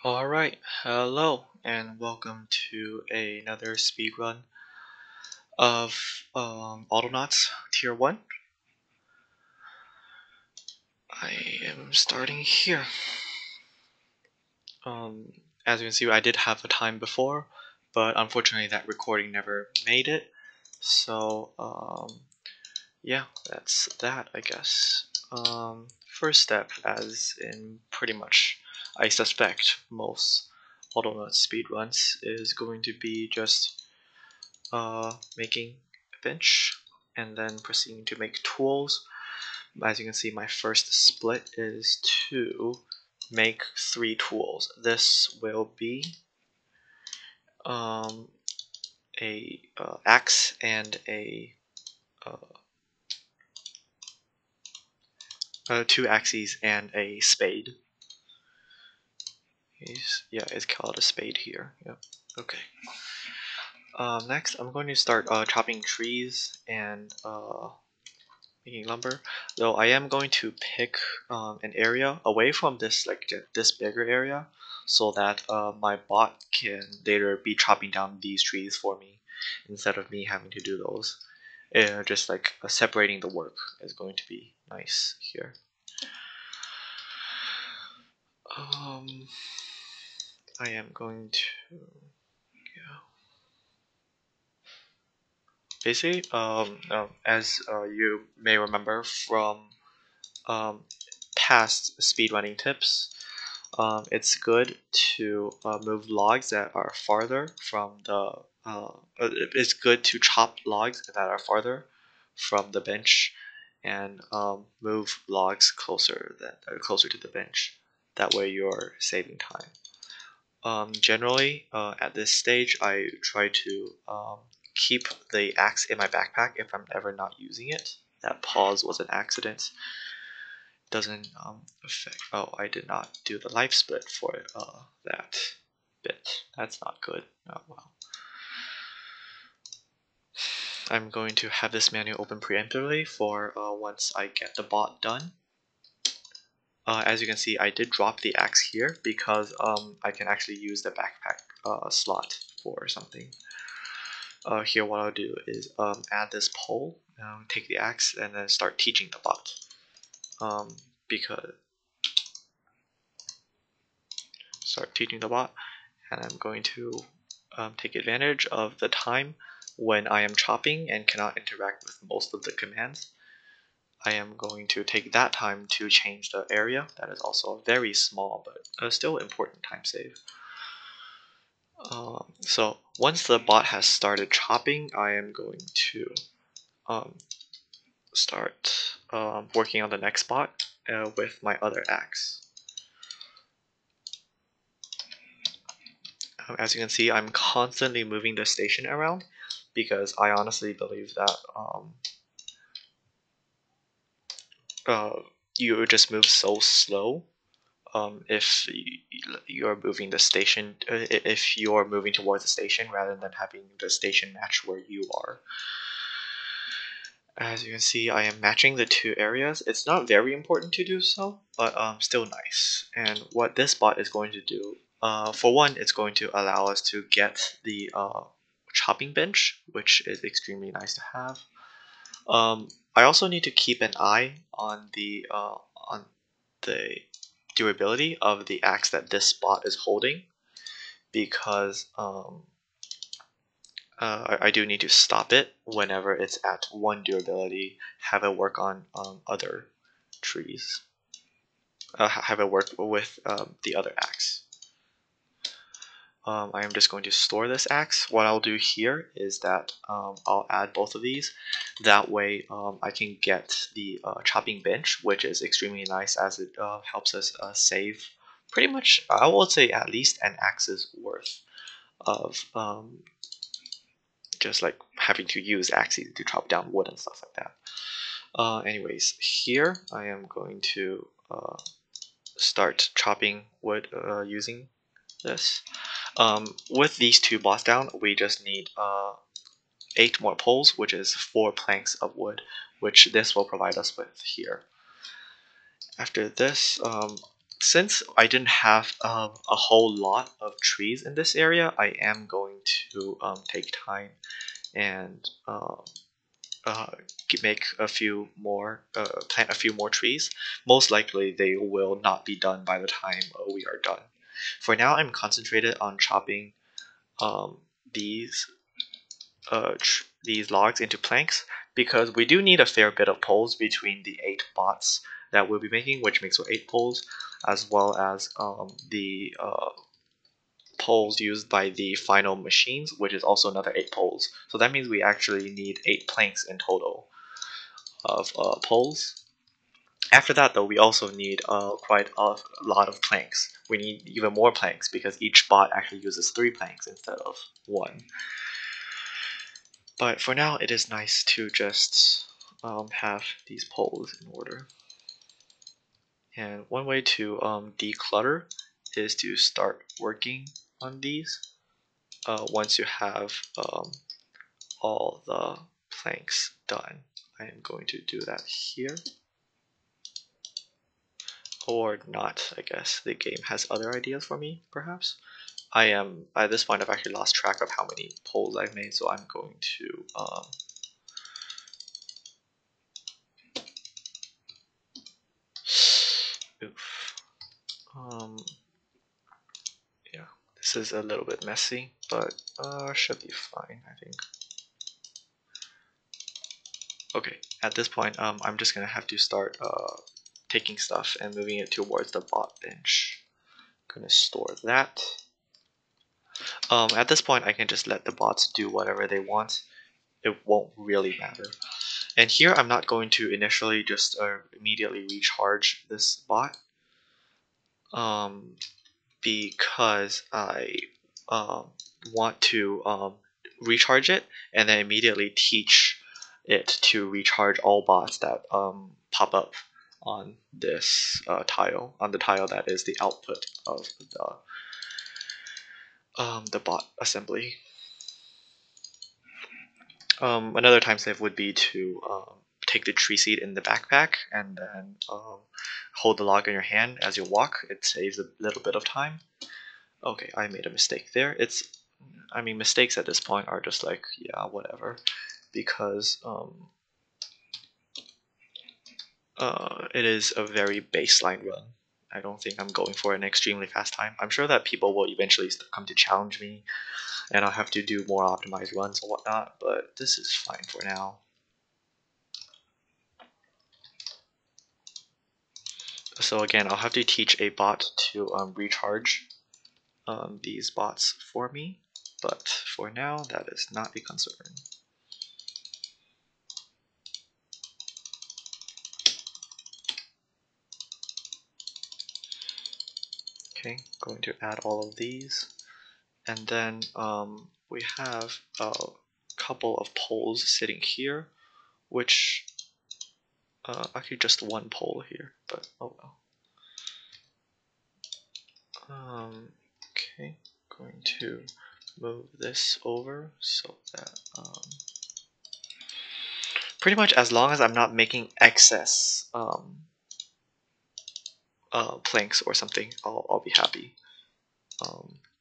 Alright, hello and welcome to another speedrun of Autonauts Tier 1. I am starting here. As you can see, I did have a time before, but unfortunately that recording never made it. So, yeah, that's that, I guess. First step, as in pretty much, I suspect most Autonauts speedruns, is going to be just making a bench and then proceeding to make tools. As you can see, my first split is to make 3 tools. This will be a axe and a 2 axes and a spade. Yeah, it's called a spade here. Yep. Okay. Next, I'm going to start chopping trees and making lumber. Though I am going to pick an area away from this bigger area, so that my bot can later be chopping down these trees for me instead of me having to do those. Just like separating the work is going to be nice here. I am going to, yeah. Basically, as you may remember from um, past speedrunning tips, it's good to move logs that are farther from the. It's good to chop logs that are farther from the bench, and move logs closer to the bench. That way, you're saving time. Generally, at this stage, I try to keep the axe in my backpack if I'm ever not using it. That pause was an accident. Doesn't affect. Oh, I did not do the life split for that bit. That's not good. Oh well. I'm going to have this menu open preemptively for once I get the bot done. As you can see, I did drop the axe here because I can actually use the backpack slot for something. Here what I'll do is add this pole, take the axe, and then start teaching the bot. And I'm going to take advantage of the time when I am chopping and cannot interact with most of the commands. I am going to take that time to change the area. That is also a very small but still important time save. So once the bot has started chopping, I am going to start working on the next bot with my other axe. As you can see, I'm constantly moving the station around because I honestly believe that you just move so slow if you're moving the station, if you're moving towards the station rather than having the station match where you are. As you can see, I am matching the 2 areas. It's not very important to do so, but still nice. And what this bot is going to do, for one, it's going to allow us to get the chopping bench, which is extremely nice to have. I also need to keep an eye on the durability of the axe that this bot is holding, because I do need to stop it whenever it's at 1 durability, have it work on other trees, have it work with the other axe. I am just going to store this axe. What I'll do here is that I'll add both of these. That way I can get the chopping bench, which is extremely nice as it helps us save pretty much, I would say, at least an axe's worth of just like having to use axes to chop down wood and stuff like that. Anyways, here I am going to start chopping wood using this. With these 2 bots down, we just need 8 more poles, which is 4 planks of wood, which this will provide us with here. After this, since I didn't have a whole lot of trees in this area, I am going to take time and uh, make a few more plant a few more trees. Most likely they will not be done by the time we are done. For now, I'm concentrated on chopping um, these these logs into planks because we do need a fair bit of poles between the 8 bots that we'll be making, which makes for 8 poles, as well as the poles used by the final machines, which is also another 8 poles. So that means we actually need 8 planks in total of poles. After that, though, we also need quite a lot of planks. We need even more planks because each bot actually uses 3 planks instead of 1. But for now, it is nice to just have these poles in order. And one way to declutter is to start working on these once you have all the planks done. I am going to do that here. Or not, I guess. The game has other ideas for me, perhaps. I am, at this point, I've actually lost track of how many poles I've made, so I'm going to oof. Yeah, this is a little bit messy, but should be fine, I think. Okay, at this point, I'm just gonna have to start taking stuff and moving it towards the bot bench. Gonna store that. At this point, I can just let the bots do whatever they want. It won't really matter. And here, I'm not going to initially just immediately recharge this bot. Because I want to recharge it and then immediately teach it to recharge all bots that pop up on this tile, on the tile that is the output of the bot assembly. Another time save would be to take the tree seed in the backpack and then hold the log in your hand as you walk. It saves a little bit of time. Okay, I made a mistake there. I mean, mistakes at this point are just like, yeah, whatever, because it is a very baseline run. I don't think I'm going for an extremely fast time. I'm sure that people will eventually come to challenge me, and I'll have to do more optimized runs and whatnot, but this is fine for now. So again, I'll have to teach a bot to recharge these bots for me, but for now, that is not a concern. Okay, going to add all of these. And then we have a couple of poles sitting here, which actually just one pole here, but oh well. Okay, going to move this over so that pretty much as long as I'm not making excess planks or something, I'll be happy.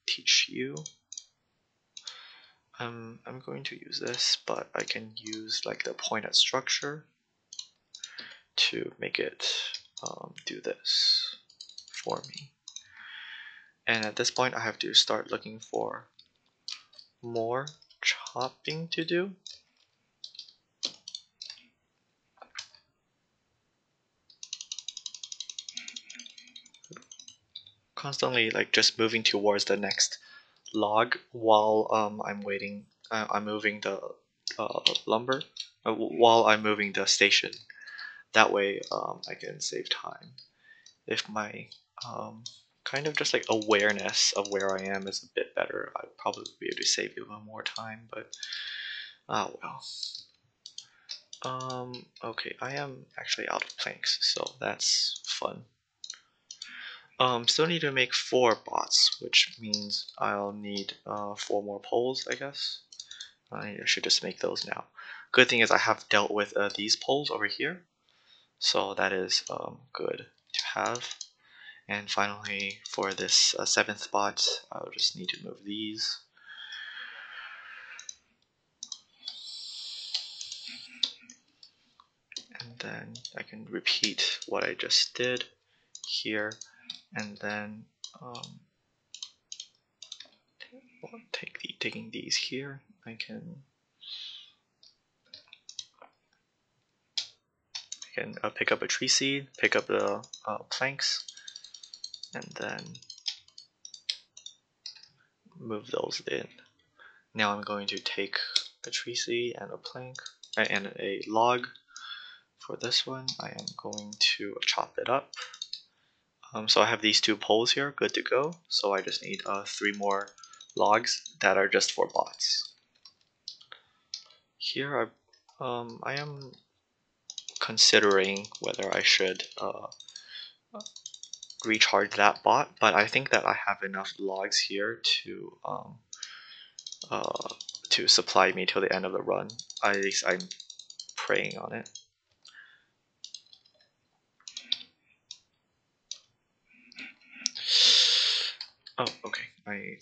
Teach you. I'm going to use this, but I can use like the pointed structure to make it do this for me. And at this point, I have to start looking for more chopping to do. Constantly like just moving towards the next log while I'm waiting. I'm moving the lumber while I'm moving the station. That way I can save time. If my kind of just like awareness of where I am is a bit better, I'd probably be able to save even more time, but oh well. Okay, I am actually out of planks, so that's fun. Still need to make 4 bots, which means I'll need 4 more poles, I guess. I should just make those now. Good thing is I have dealt with these poles over here, so that is good to have. And finally, for this 7th spot, I'll just need to move these. And then I can repeat what I just did here, and then taking these here, I can pick up a tree seed, pick up the planks, and then move those in. Now I'm going to take a tree seed and a plank and a log. For this one, I am going to chop it up. So I have these 2 poles here, good to go. So I just need 3 more logs that are just for bots. Here I am considering whether I should recharge that bot, but I think that I have enough logs here to supply me till the end of the run. At least I'm praying on it. Oh, okay.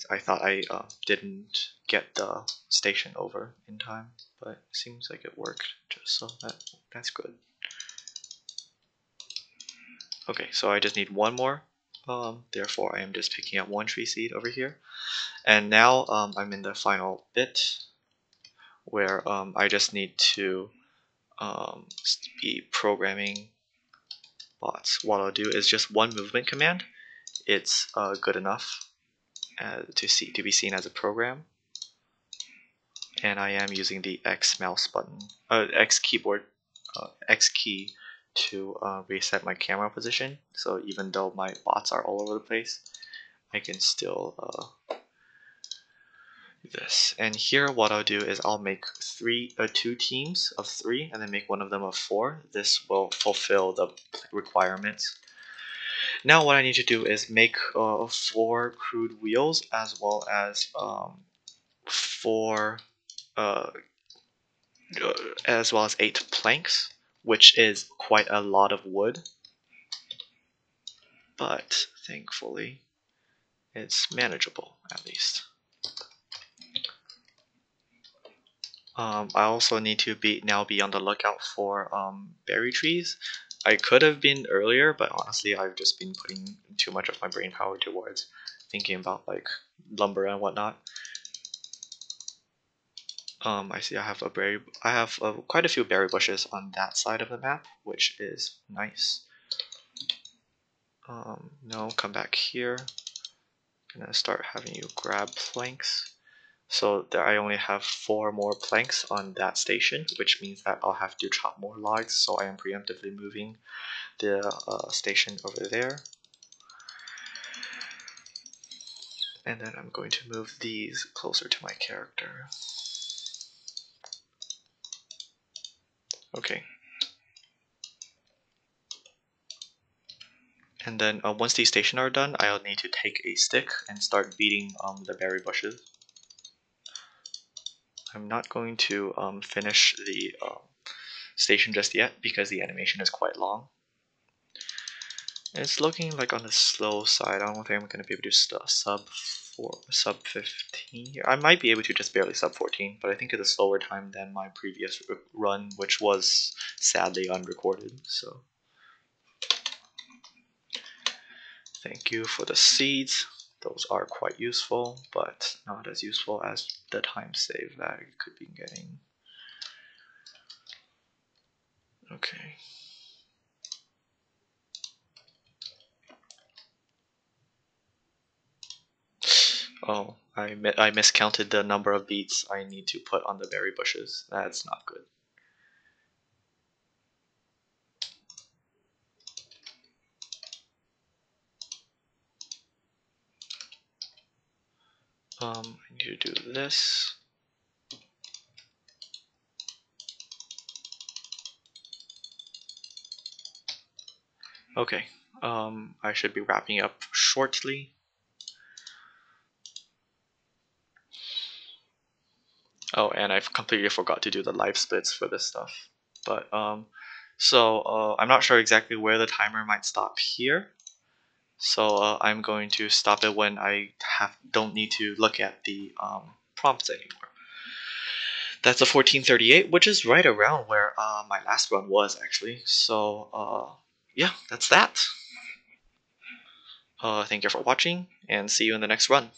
I thought I didn't get the station over in time, but it seems like it worked. Just so that's good. Okay, so I just need 1 more. Therefore, I am just picking up 1 tree seed over here, and now I'm in the final bit where I just need to be programming bots. What I'll do is just 1 movement command. It's good enough to be seen as a program, and I am using the X mouse button, X keyboard, X key to reset my camera position. So even though my bots are all over the place, I can still do this. And here, what I'll do is I'll make 2 teams of 3, and then make one of them of 4. This will fulfill the requirements. Now what I need to do is make 4 crude wheels, as well as 4 as well as 8 planks, which is quite a lot of wood, but thankfully it's manageable at least. I also need to now be on the lookout for berry trees. I could have been earlier, but honestly I've just been putting too much of my brain power towards thinking about like lumber and whatnot. I see I have quite a few berry bushes on that side of the map, which is nice. No, come back here. I'm gonna start having you grab planks. So there, I only have 4 more planks on that station, which means that I'll have to chop more logs. So I am preemptively moving the station over there. And then I'm going to move these closer to my character. Okay. And then once these stations are done, I'll need to take a stick and start beating the berry bushes. I'm not going to finish the station just yet because the animation is quite long. It's looking like on the slow side. I don't think I'm going to be able to sub 15 here. I might be able to just barely sub 14, but I think it's a slower time than my previous run, which was sadly unrecorded. So thank you for the seeds. Those are quite useful, but not as useful as the time save that I could be getting. Okay. Oh, I miscounted the number of beats I need to put on the berry bushes. That's not good. I need to do this. Okay, I should be wrapping up shortly. Oh, and I've completely forgot to do the live splits for this stuff. But I'm not sure exactly where the timer might stop here. So I'm going to stop it when I don't need to look at the prompts anymore. That's a 1438, which is right around where my last run was actually. So yeah, that's that. Thank you for watching, and see you in the next run.